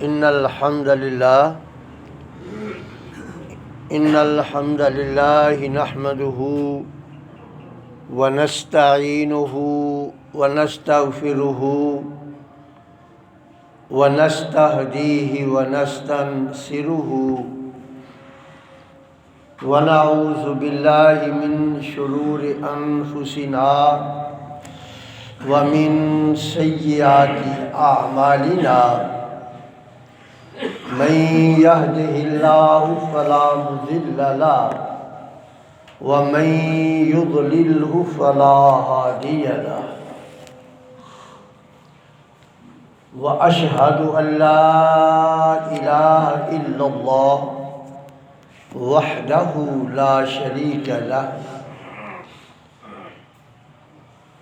إن الحمد لله نحمده ونستعينه ونستغفره ونستهديه ونستنصره ونعوذ بالله من شرور أنفسنا ومن سيئات أعمالنا من يهده الله فلا مضل له ومن يضلله فلا هادي له وأشهد أن لا إله إلا الله وحده لا شريك له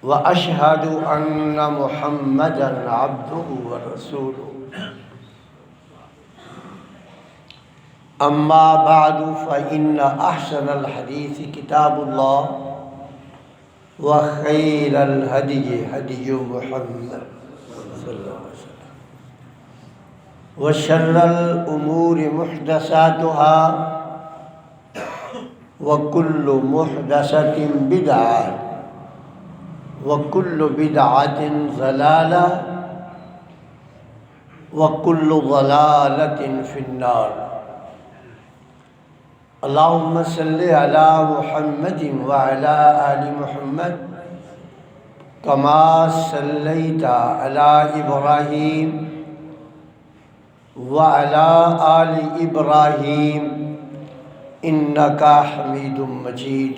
وأشهد أن محمدًا عبده ورسوله أما بعد فإن أحسن الحديث كتاب الله وخير الهدي هدي محمد صلى الله عليه وسلم وشر الأمور محدثاتها وكل محدثة بدعة وكل بدعة ضلالة وكل ضلالة في النار اللهم صل على محمد وعلى آل محمد كما صليت على إبراهيم وعلى آل إبراهيم إنك حميد مجيد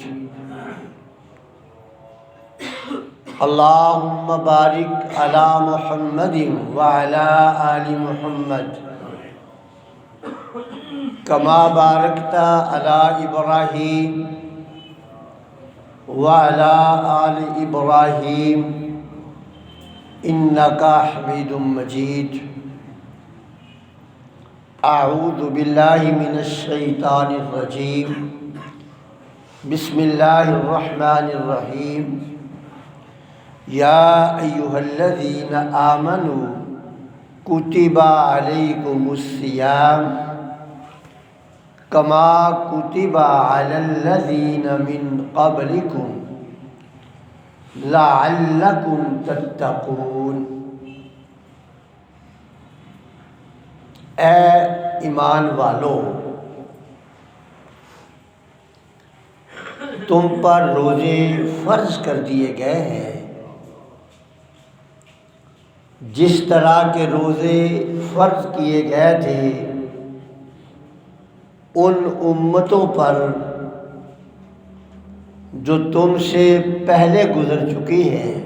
اللهم بارك على محمد وعلى آل محمد كما باركت على إبراهيم وعلى آل إبراهيم إنك حميد مجيد أعوذ بالله من الشيطان الرجيم بسم الله الرحمن الرحيم يا أيها الذين آمنوا كتب عليكم الصيام كما كتب على الذين من قبلكم لعلكم تتقون اے ایمان والو، تم پر روزے فرض کر دیے گئے ہیں جس طرح کے روزے فرض کیے گئے تھے ان امتوں پر جو تم سے پہلے گزر چکی ہیں،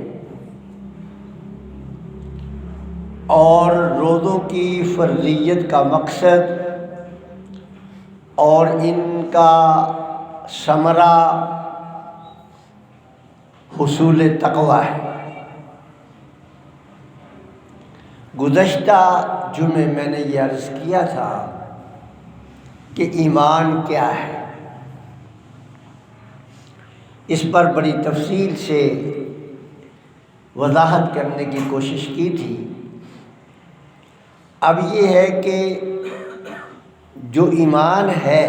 اور روزوں کی فرضیت کا مقصد اور ان کا ثمرہ حصول تقویٰ ہے۔ گزشتہ جمعے میں نے یہ عرض کیا تھا کہ ایمان کیا ہے، اس پر بڑی تفصیل سے وضاحت کرنے کی کوشش کی تھی۔ اب یہ ہے کہ جو ایمان ہے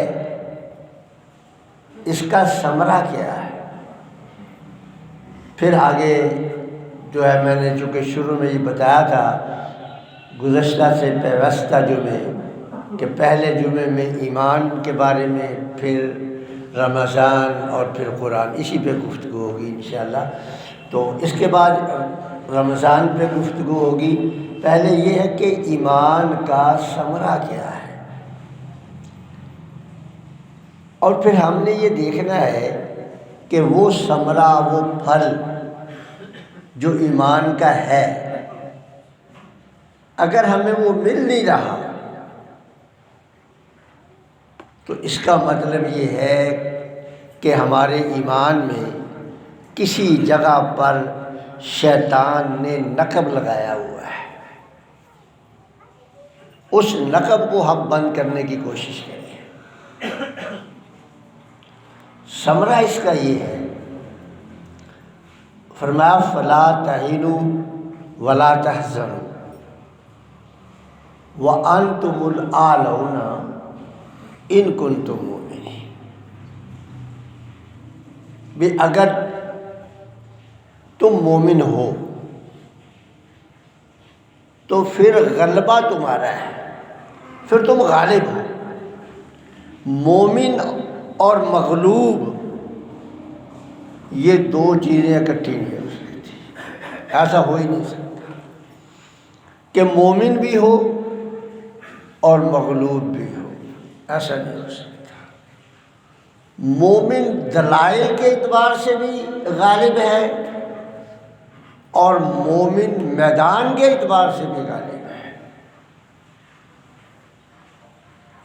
اس کا ثمرہ کیا ہے۔ پھر آگے جو ہے میں نے چونکہ شروع میں یہ بتایا تھا گزشتہ سے پیوستہ جمعے کہ پہلے جمعے میں ایمان کے بارے میں، پھر رمضان اور پھر قرآن، اسی پہ گفتگو ہوگی انشاءاللہ۔ تو اس کے بعد رمضان پہ گفتگو ہوگی۔ پہلے یہ ہے کہ ایمان کا ثمرہ کیا ہے، اور پھر ہم نے یہ دیکھنا ہے کہ وہ ثمرہ، وہ پھل جو ایمان کا ہے، اگر ہمیں وہ مل نہیں رہا تو اس کا مطلب یہ ہے کہ ہمارے ایمان میں کسی جگہ پر شیطان نے نقب لگایا ہوا ہے۔ اس نقب کو ہم بند کرنے کی کوشش کریں۔ ثمرہ اس کا یہ ہے، فرمایا فلا تہینوا ولا تحزنوا، وَأَنْتُمُ الْأَعْلَوْنَ إِن كُنتُم مُؤْمِنِينَ۔ بھی اگر تم مومن ہو تو پھر غلبہ تمہارا ہے، پھر تم غالب ہو۔ مومن اور مغلوب یہ دو چیزیں اکٹھی نہیں ہو سکتی، ایسا ہو ہی نہیں سکتا کہ مومن بھی ہو اور مغلوب بھی ہو، ایسا نہیں ہو سکتا۔ مومن دلائل کے اعتبار سے بھی غالب ہے اور مومن میدان کے اعتبار سے بھی غالب ہے۔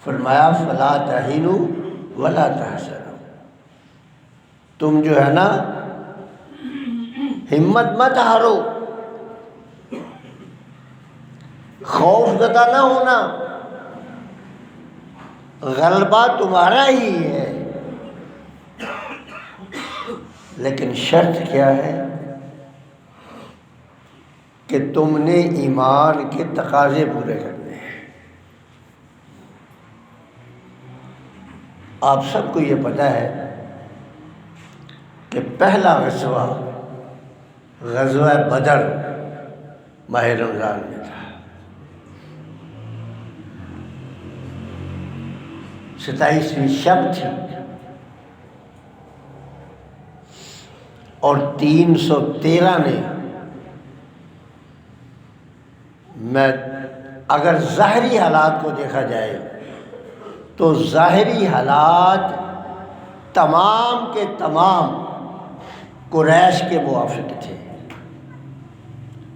فرمایا فَلَا تَهِنُوا وَلَا تَحْزَنُوا، تم جو ہے نا ہمت مت ہارو، خوف زدہ نہ ہونا، غلبہ تمہارا ہی ہے، لیکن شرط کیا ہے کہ تم نے ایمان کے تقاضے پورے کرنے ہیں۔ آپ سب کو یہ پتہ ہے کہ پہلا غزوہ غزوہ بدر ماہ رمضان میں تھا، 27ویں شب تھی اور 313 نے، میں اگر ظاہری حالات کو دیکھا جائے تو ظاہری حالات تمام کے تمام قریش کے موافق تھے۔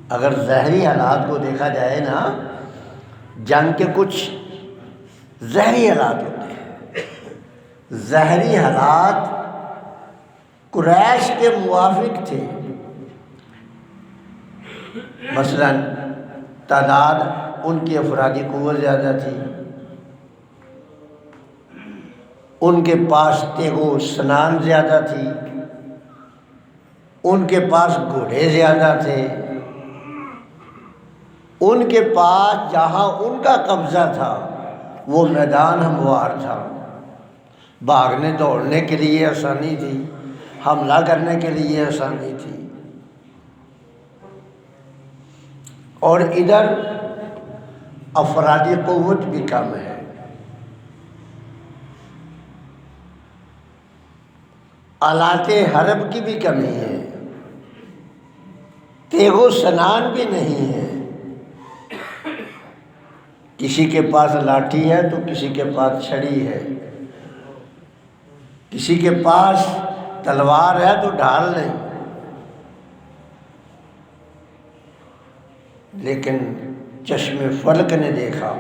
اگر ظاہری حالات کو دیکھا جائے نا، جنگ کے کچھ ظاہری حالات ہوتے ہیں، ظاہری حالات قریش کے موافق تھے۔ مثلا تعداد ان کی افرادی قوت زیادہ تھی، ان کے پاس تیغ و سنان زیادہ تھی، ان کے پاس گھوڑے زیادہ تھے، ان کے پاس جہاں ان کا قبضہ تھا وہ میدان ہموار تھا، بھاگنے دوڑنے کے لیے آسانی تھی، حملہ کرنے کے لیے آسانی تھی۔ اور ادھر افرادی قوت بھی کم ہے، آلات حرب کی بھی کمی ہے، تیغ و سنان بھی نہیں ہے۔ کسی کے پاس لاٹھی ہے تو کسی کے پاس چھڑی ہے، کسی کے پاس تلوار ہے تو ڈھال نہیں۔ لیکن چشم فلک نے دیکھا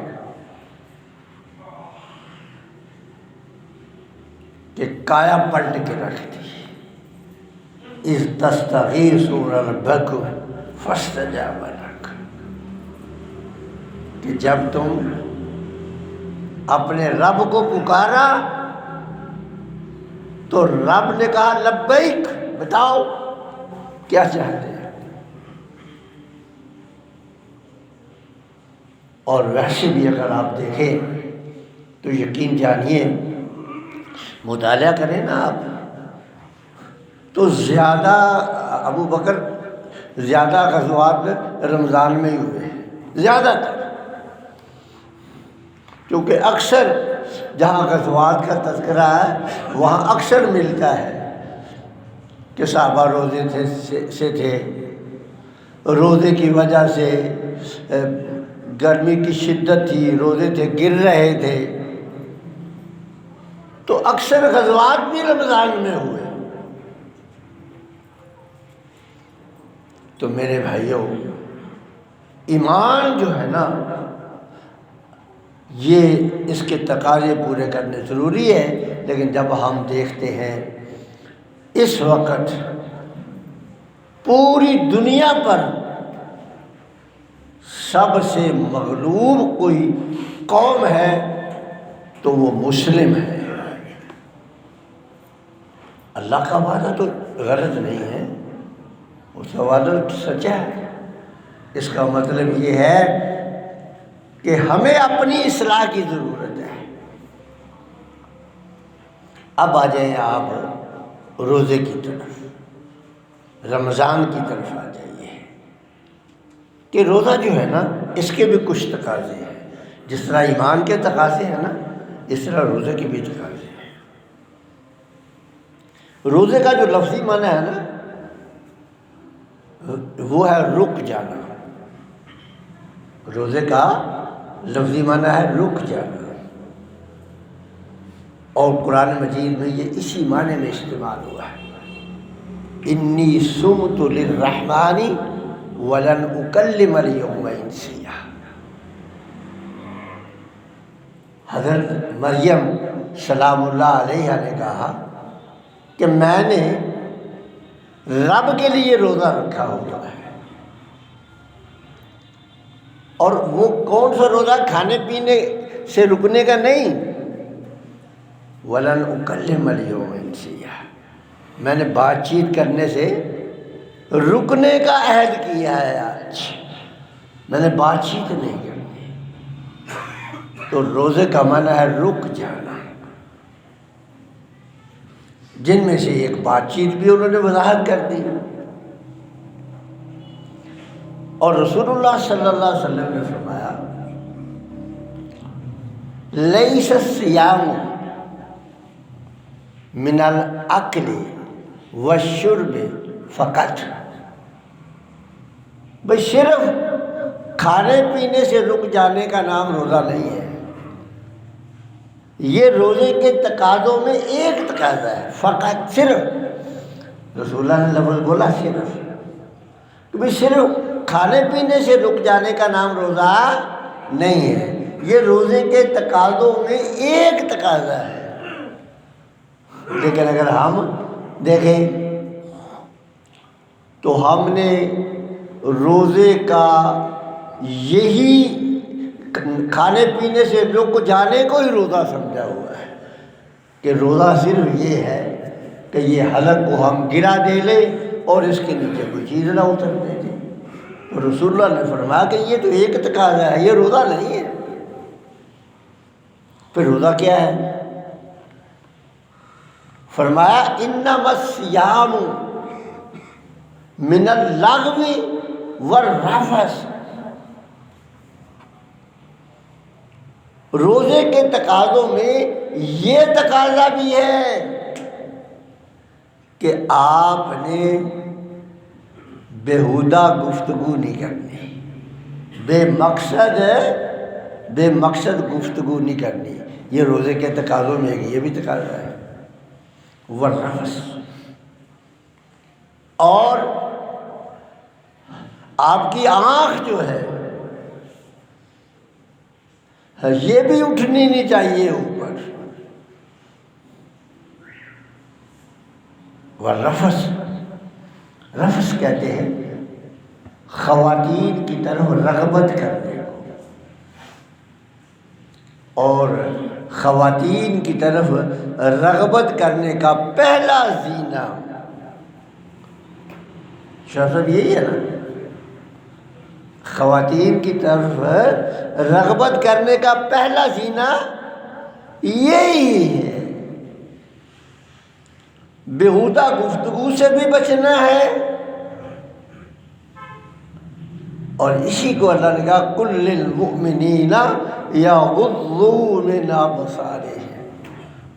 کہ کایا پلٹ کے رکھ دی، اذ تستغیثون ربکم فاستجاب لکم، کہ جب تم اپنے رب کو پکارا تو رب نے کہا لبیک، بتاؤ کیا چاہتے ہیں۔ اور ویسے بھی اگر آپ دیکھیں تو یقین جانیے، مطالعہ کریں نا آپ، تو زیادہ ابو بکر زیادہ غزوات رمضان میں ہی ہوئے، زیادہ تر، کیونکہ اکثر جہاں غزوات کا تذکرہ ہے وہاں اکثر ملتا ہے کہ صحابہ روزے سے تھے، روزے کی وجہ سے گرمی کی شدت تھی، روزے تھے، گر رہے تھے، تو اکثر غزوات بھی رمضان میں ہوئے۔ تو میرے بھائیوں، ایمان جو ہے نا، یہ اس کے تقاضے پورے کرنے ضروری ہے، لیکن جب ہم دیکھتے ہیں اس وقت پوری دنیا پر سب سے مغلوب کوئی قوم ہے تو وہ مسلم ہے۔ اللہ کا وعدہ تو غلط نہیں ہے، اس کا وعدہ سچا ہے۔ اس کا مطلب یہ ہے کہ ہمیں اپنی اصلاح کی ضرورت ہے۔ اب آ جائیں آپ روزے کی طرف، رمضان کی طرف آ جائیے کہ روزہ جو ہے نا اس کے بھی کچھ تقاضے ہیں، جس طرح ایمان کے تقاضے ہیں نا اس طرح روزے کے بھی تقاضے ہیں۔ روزے کا جو لفظی معنی ہے نا وہ ہے رک جانا، روزے کا لفظی معنی ہے رک جانا، اور قرآن مجید میں یہ اسی معنی میں استعمال ہوا ہے، انی صمت للرحمن ولن اکلم الیوم انسیا۔ حضرت مریم سلام اللہ علیہا نے کہا کہ میں نے رب کے لیے روزہ رکھا ہوا ہے، اور وہ کون سا روزہ؟ کھانے پینے سے رکنے کا نہیں، وَلَنْ أُكَلِّمَ الْيَوْمَ إِنسِيًّا، میں نے بات چیت کرنے سے رکنے کا عہد کیا ہے، آج میں نے بات چیت نہیں کرنی۔ تو روزے کا معنی ہے رک جانا، جن میں سے ایک بات چیت بھی انہوں نے وضاحت کر دی، اور رسول اللہ صلی اللہ علیہ وسلم نے فرمایا لیس الصیام من الاکل والشرب فقط، بھئی صرف کھانے پینے سے رک جانے کا نام روزہ نہیں ہے، یہ روزے کے تقاضوں میں ایک تقاضا ہے، فقط، صرف۔ رسول اللہ نے لفظ بولا صرف، کہ بھئی صرف کھانے پینے سے رک جانے کا نام روزہ نہیں ہے، یہ روزے کے تقاضوں میں ایک تقاضا ہے۔ لیکن اگر ہم دیکھیں تو ہم نے روزے کا یہی کھانے پینے سے رک جانے کو ہی روزہ سمجھا ہوا ہے، کہ روزہ صرف یہ ہے کہ یہ حلق کو ہم گرا دے لیں اور اس کے نیچے کوئی چیز نہ اتر دے دیں۔ رسول اللہ نے فرمایا کہ یہ تو ایک تقاضا ہے، یہ روزہ نہیں ہے۔ پھر روزہ کیا ہے؟ فرمایا انما الصیام من اللغو والرفث، روزے کے تقاضوں میں یہ تقاضا بھی ہے کہ آپ نے بیہودہ گفتگو نہیں کرنی، بے مقصد گفتگو نہیں کرنی، یہ روزے کے تقاضوں میں یہ بھی تقاضا ہے۔ والرفث، اور آپ کی آنکھ جو ہے یہ بھی اٹھنی نہیں چاہیے اوپر۔ والرفث، رفث کہتے ہیں خواتین کی طرف رغبت کرنے کو، اور خواتین کی طرف رغبت کرنے کا پہلا زینہ، شاہ صاحب یہی ہے نا، خواتین کی طرف رغبت کرنے کا پہلا زینہ یہی ہے۔ بیہودہ گفتگو سے بھی بچنا ہے، اور اسی کو اللہ نے کہا قُل لِّلْمُؤْمِنِينَ یغضوا من ابصارہم،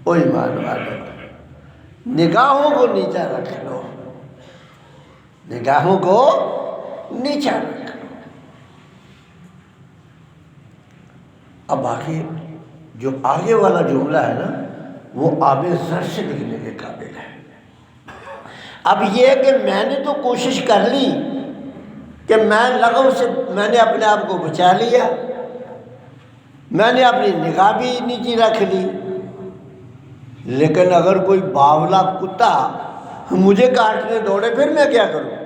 او ایمان والو نگاہوں کو نیچا رکھ لو، نگاہوں کو نیچا رکھ لو۔ اب آگے جو آگے والا جملہ ہے نا وہ آب زر سے لکھنے کے قابل ہے۔ اب یہ کہ میں نے تو کوشش کر لی کہ میں لغو سے میں نے اپنے آپ کو بچا لیا، میں نے اپنی نگاہ بھی نیچی رکھ لی، لیکن اگر کوئی باولا کتا مجھے کاٹنے دوڑے پھر میں کیا کروں؟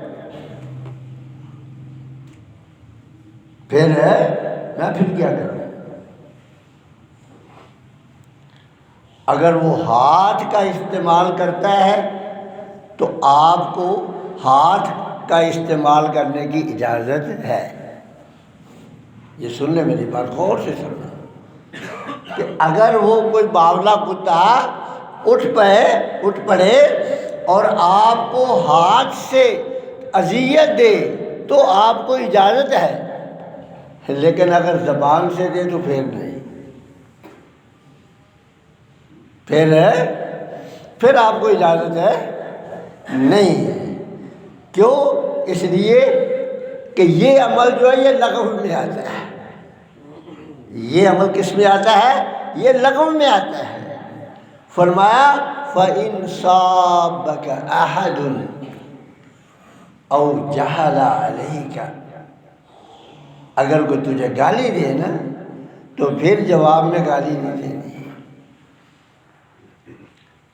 میں پھر کیا کروں؟ اگر وہ ہاتھ کا استعمال کرتا ہے تو آپ کو ہاتھ کا استعمال کرنے کی اجازت ہے، یہ سن لیں میری بات، غور سے سننا، کہ اگر وہ کوئی باولا کتا اٹھ پڑے اور آپ کو ہاتھ سے اذیت دے تو آپ کو اجازت ہے، لیکن اگر زبان سے دے تو پھر نہیں، پھر آپ کو اجازت ہے نہیں ہے۔ کیوں؟ اس لیے کہ یہ عمل جو ہے یہ لغو میں آتا ہے، یہ عمل کس میں آتا ہے؟ یہ لغو میں آتا ہے۔ فرمایا فَإِنْ صَابَكَ أَحَدٌ أَوْ جَهَلَ عَلَيْكَ، اگر کوئی تجھے گالی دے نا تو پھر جواب میں گالی نہیں دینی،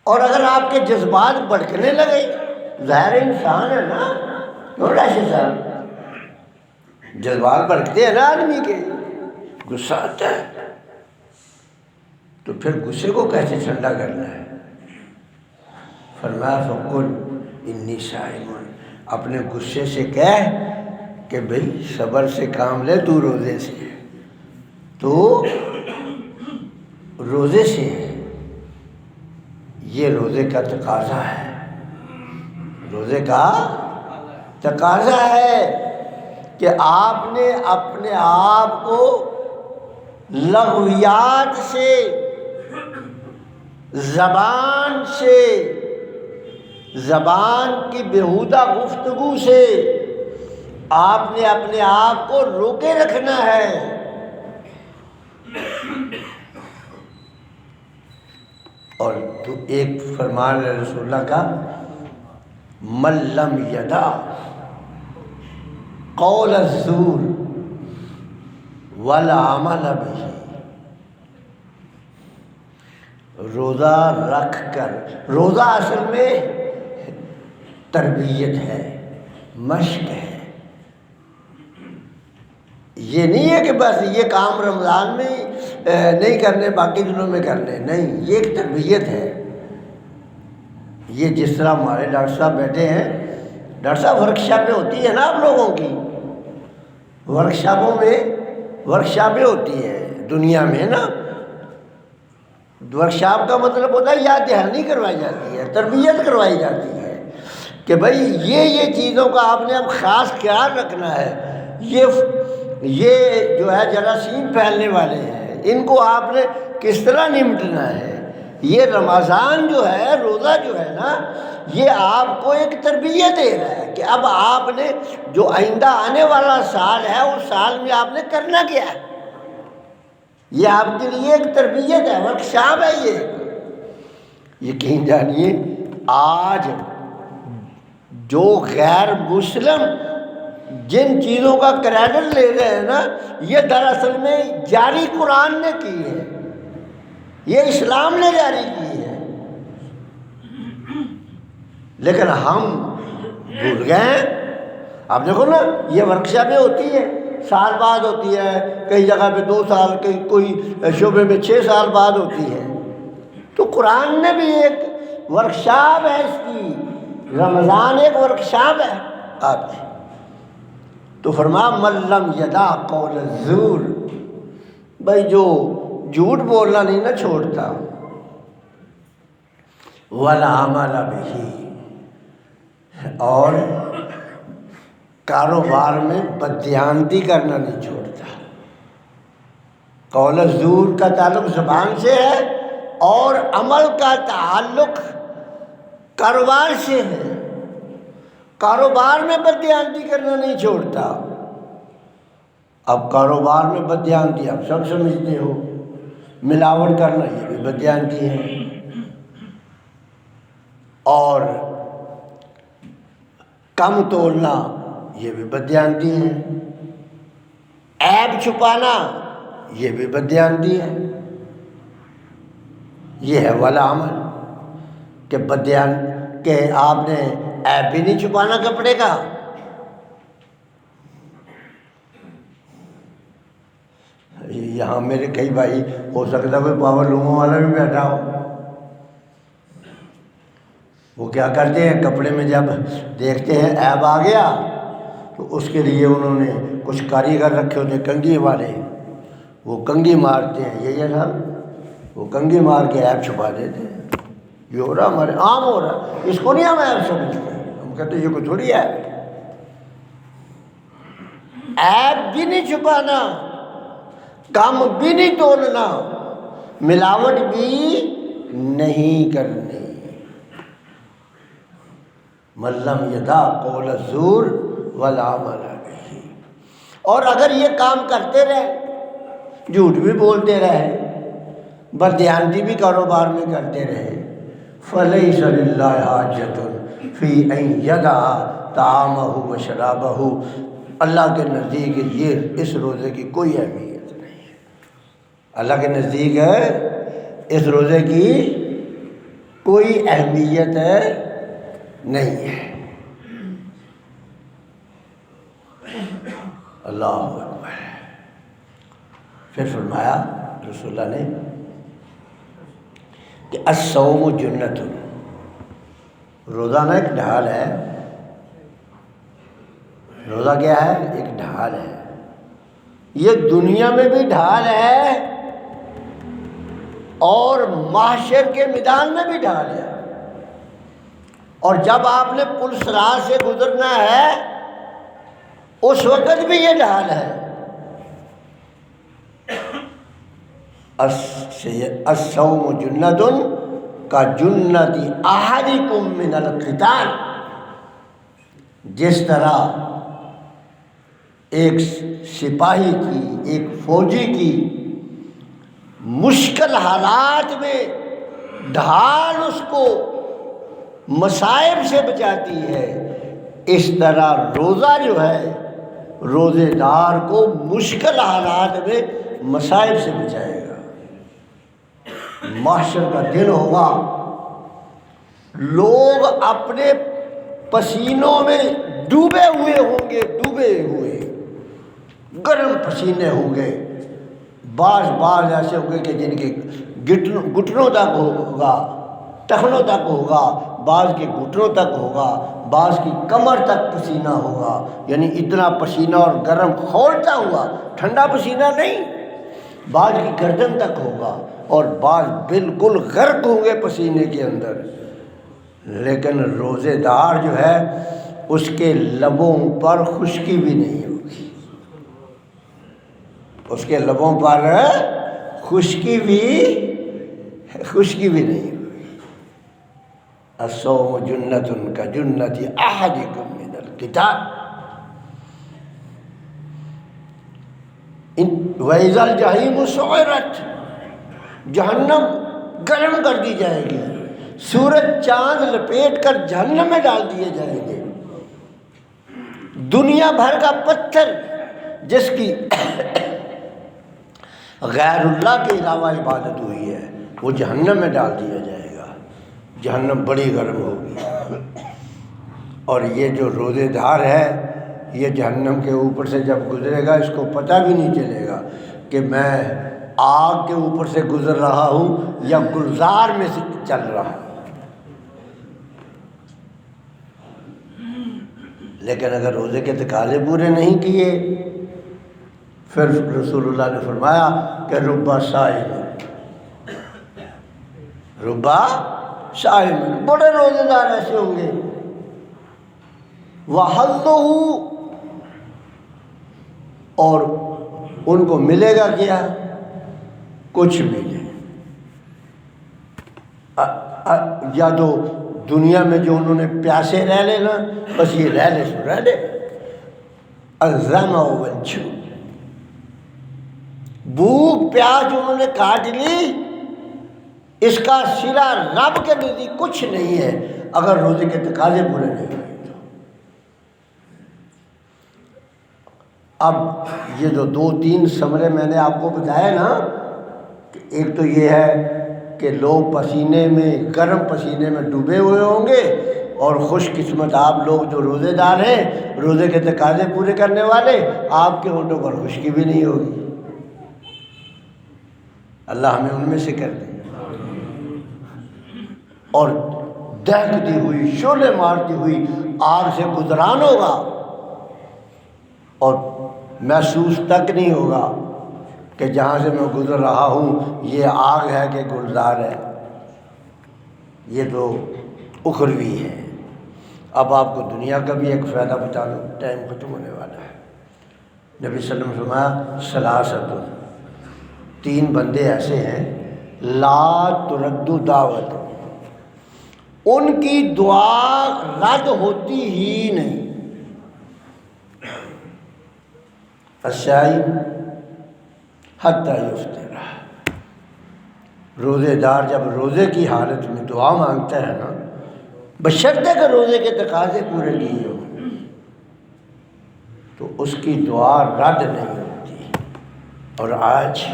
اور اگر آپ کے جذبات بھڑکنے لگے، ظاہر انسان ہے نا، کیوں راشد صاحب، جذبات بھڑکتے ہیں نا آدمی کے، غصہ آتا ہے، تو پھر غصے کو کیسے ٹھنڈا کرنا ہے؟ فرمایا فَقُلْ إِنِّي صَائِمٌ، اپنے غصے سے کہہ کہ بھئی صبر سے کام لے، تو روزے سے ہے، تو روزے سے ہے، یہ روزے کا تقاضا ہے، روزے کا تقاضا ہے کہ آپ نے اپنے آپ کو لغویات سے، زبان کی بیہودہ گفتگو سے آپ نے اپنے آپ کو روکے رکھنا ہے۔ اور تو ایک فرمان ہے رسول اللہ کا، مَن لَّمْ يَدَعْ قَوْلَ الزُّورِ وَالْعَمَلَ بِهِ، روزہ رکھ کر، روزہ اصل میں تربیت ہے، مشق ہے، یہ نہیں ہے کہ بس یہ کام رمضان میں نہیں کرنے باقی دنوں میں کرنے، نہیں، یہ ایک تربیت ہے۔ یہ جس طرح ہمارے ڈاکٹر صاحب بیٹھے ہیں، ڈاکٹر صاحب ورکشاپیں ہوتی ہیں نا آپ لوگوں کی، ورکشاپیں ہوتی ہیں دنیا میں نا، ورکشاپ کا مطلب ہوتا ہے یاد دہانی کروائی جاتی ہے، تربیت کروائی جاتی ہے کہ بھائی یہ چیزوں کا آپ نے اب خاص خیال رکھنا ہے، یہ جو ہے جراثیم پھیلنے والے ہیں، ان کو آپ نے کس طرح نمٹنا ہے۔ یہ رمضان جو ہے، روزہ جو ہے نا، یہ آپ کو ایک تربیت دے رہا ہے کہ اب آپ نے جو آئندہ آنے والا سال ہے، اس سال میں آپ نے کرنا کیا ہے، یہ آپ کے لیے ایک تربیت ہے، ورکشاپ ہے یہ۔ یقین جانیے آج جو غیر مسلم جن چیزوں کا کریڈٹ لے رہے ہیں نا، یہ دراصل میں جاری قرآن نے کی ہے، یہ اسلام نے جاری کی ہے، لیکن ہم بھول گئے۔ آپ دیکھو نا، یہ ورکشاپیں ہوتی ہیں، سال بعد ہوتی ہے، کئی جگہ پہ 2 سال، کوئی شعبے میں 6 سال بعد ہوتی ہے، تو قرآن نے بھی ایک ورکشاپ ہے اس کی، رمضان ایک ورکشاپ ہے آپ کی۔ تو فرمایا مَن لَّمْ يَدَعْ قَوْلَ الزُّورِ، بھائی جو جھوٹ بولنا نہیں نہ چھوڑتا، وَالْعَمَلَ بِهِ، اور کاروبار میں بددیانتی کرنا نہیں چھوڑتا۔ قول الزور کا تعلق زبان سے ہے اور عمل کا تعلق کاروبار سے ہے، کاروبار میں بددیانتی کرنا نہیں چھوڑتا۔ اب کاروبار میں بددیانتی آپ سب سمجھتے ہو، ملاوٹ کرنا یہ بھی بددیانتی ہے، اور کم تولنا یہ بھی بددیانتی ہے، عیب چھپانا یہ بھی بددیانتی ہے۔ یہ ہے والا عمل کہ آپ نے عیب بھی نہیں چھپانا کپڑے کا، یہاں میرے کئی بھائی، ہو سکتا ہے کوئی پاور لوموں والا بھی بیٹھا ہو، وہ کیا کرتے ہیں، کپڑے میں جب دیکھتے ہیں عیب آ گیا تو اس کے لیے انہوں نے کچھ کاریگر رکھے ہوتے کنگھی والے، وہ کنگھی مارتے ہیں، یہ صاحب وہ کنگھی مار کے عیب چھپا دیتے ہیں۔ یہ ہو رہا ہمارے عام ہو رہا، اس کو نہیں ہم عیب سمجھتے، ہم کہتے ہیں یہ کوئی تھوڑی عیب ہے۔ عیب بھی نہیں چھپانا، کم بھی نہیں تولنا، ملاوٹ بھی نہیں کرنی۔ من لم یدع قول الزور والعمل به، اور اگر یہ کام کرتے رہے، جھوٹ بھی بولتے رہے، بددیانتی بھی کاروبار میں کرتے رہے، فلیس للہ حاجۃ فی ان یدع طعامہ وشرابہ، اللہ کے نزدیک یہ اس روزے کی کوئی اہمیت نہیں ہے۔ اللہ کے نزدیک ہے اس روزے کی کوئی اہمیت نہیں ہے۔ اللہ اکبر۔ پھر فرمایا رسول اللہ نے کہ الصوم جنۃ، روزہ نا ایک ڈھال ہے، روزہ کیا ہے؟ ایک ڈھال ہے، یہ دنیا میں بھی ڈھال ہے اور محشر کے میدان میں بھی ڈھال ہے، اور جب آپ نے پل صراط سے گزرنا ہے اس وقت بھی یہ ڈھال ہے۔ الصوم جنۃ کجنۃ احدکم من القتال، جس طرح ایک سپاہی کی، ایک فوجی کی مشکل حالات میں ڈھال اس کو مصائب سے بچاتی ہے، اس طرح روزہ جو ہے روزے دار کو مشکل حالات میں مصائب سے بچائے گا۔ محشر کا دن ہوگا، لوگ اپنے پسینوں میں ڈوبے ہوئے ہوں گے، ڈوبے ہوئے گرم پسینے ہوں گے، بعض ایسے ہوں گے کہ جن کے گھٹنوں تک ہوگا، ٹخنوں تک ہوگا، بعض کے گھٹنوں تک ہوگا، بعض کی کمر تک پسینہ ہوگا، یعنی اتنا پسینہ اور گرم کھولتا ہوا، ٹھنڈا پسینہ نہیں، بعض کی گردن تک ہوگا، اور بعض بالکل غرق ہوں گے پسینے کے اندر۔ لیکن روزے دار جو ہے اس کے لبوں پر خشکی بھی نہیں ہوگی، اس کے لبوں پر خشکی بھی نہیں ہوگی۔ الصوم جنۃ کجنۃ احدکم من القتال وَإِذَا الْجَحِيمُ سُعِرَتْ، جہنم گرم کر دی جائے گی، سورج چاند لپیٹ کر جہنم میں ڈال دیے جائیں گے۔ دنیا بھر کا پتھر جس کی غیر اللہ کے علاوہ عبادت ہوئی ہے وہ جہنم میں ڈال دیا جائے گا، جہنم بڑی گرم ہوگی۔ اور یہ جو روزے دار ہے یہ جہنم کے اوپر سے جب گزرے گا اس کو پتہ بھی نہیں چلے گا کہ میں آگ کے اوپر سے گزر رہا ہوں یا گلزار میں سے چل رہا ہوں۔ لیکن اگر روزے کے تقاضے پورے نہیں کیے پھر رسول اللہ نے فرمایا کہ ربا صائم، بڑے روزے دار ایسے ہوں گے، وَحَظُّهُ، اور ان کو ملے گا کیا؟ کچھ بھی نہیں۔ یا تو دنیا میں جو انہوں نے پیاسے رہ لینا، بس یہ رہ لے سو رہ لے، الظمأ والجوع، بھوک پیاس جو انہوں نے کاٹ لی، اس کا صلہ رب کے نزدیک کچھ نہیں ہے اگر روزے کے تقاضے پورے نہیں ہوئے۔ اب یہ جو 2-3 ثمرے میں نے آپ کو بتایا نا، کہ ایک تو یہ ہے کہ لوگ پسینے میں، گرم پسینے میں ڈوبے ہوئے ہوں گے، اور خوش قسمت آپ لوگ جو روزے دار ہیں، روزے کے تقاضے پورے کرنے والے، آپ کے ہونٹوں پر خشکی بھی نہیں ہوگی۔ اللہ ہمیں ان میں سے کر دے۔ اور دہکتی ہوئی، شعلے مارتی ہوئی آگ سے گزران ہوگا، اور محسوس تک نہیں ہوگا کہ جہاں سے میں گزر رہا ہوں یہ آگ ہے کہ گلزار ہے، یہ تو اخروی ہے۔ اب آپ کو دنیا کا بھی ایک فائدہ بتا دوں، ٹائم ختم ہونے والا ہے۔ نبی صلی اللہ علیہ وسلم فرمایا ثلاثۃ، تین بندے ایسے ہیں لا ترد دعوت، ان کی دعا رد ہوتی ہی نہیں۔ الصائم حتی یفطر، روزے دار جب روزے کی حالت میں دعا مانگتا ہے نا، بشرطے کہ روزے کے تقاضے پورے کیے ہوں، تو اس کی دعا رد نہیں ہوتی۔ اور آج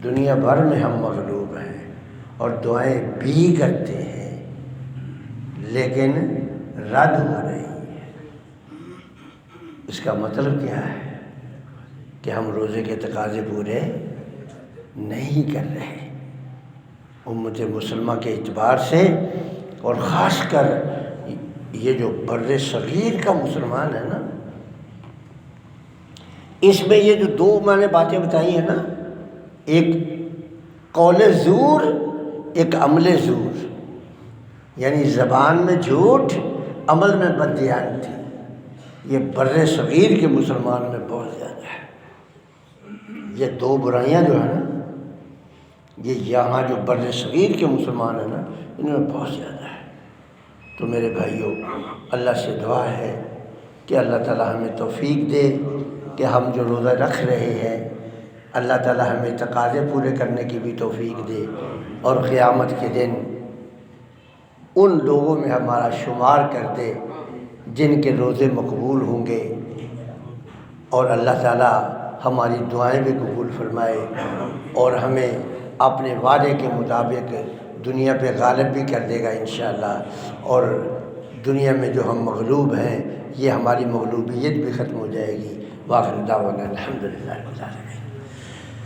دنیا بھر میں ہم مغلوب ہیں اور دعائیں بھی کرتے ہیں لیکن رد ہو رہی ہیں۔ اس کا مطلب کیا ہے کہ ہم روزے کے تقاضے پورے نہیں کر رہے۔ امت مسلمہ کے اعتبار سے اور خاص کر یہ جو بر صغیر کا مسلمان ہے نا، اس میں یہ جو دو میں نے باتیں بتائی ہیں نا، ایک قول زور، ایک عمل زور، یعنی زبان میں جھوٹ، عمل میں بددیانتی، یہ بر صغیر کے مسلمان میں بہت زیادہ ہے۔ یہ دو برائیاں جو ہیں نا، یہ یہاں جو بر صغیر کے مسلمان ہیں نا، ان میں بہت زیادہ ہے۔ تو میرے بھائیوں، اللہ سے دعا ہے کہ اللہ تعالی ہمیں توفیق دے کہ ہم جو روزہ رکھ رہے ہیں، اللہ تعالی ہمیں تقاضے پورے کرنے کی بھی توفیق دے، اور قیامت کے دن ان لوگوں میں ہمارا شمار کر دے جن کے روزے مقبول ہوں گے، اور اللہ تعالی ہماری دعائیں بھی قبول فرمائے اور ہمیں اپنے وعدے کے مطابق دنیا پہ غالب بھی کر دے گا انشاءاللہ، اور دنیا میں جو ہم مغلوب ہیں یہ ہماری مغلوبیت بھی ختم ہو جائے گی۔ وآخر دعوانا الحمدللہ رب العالمین۔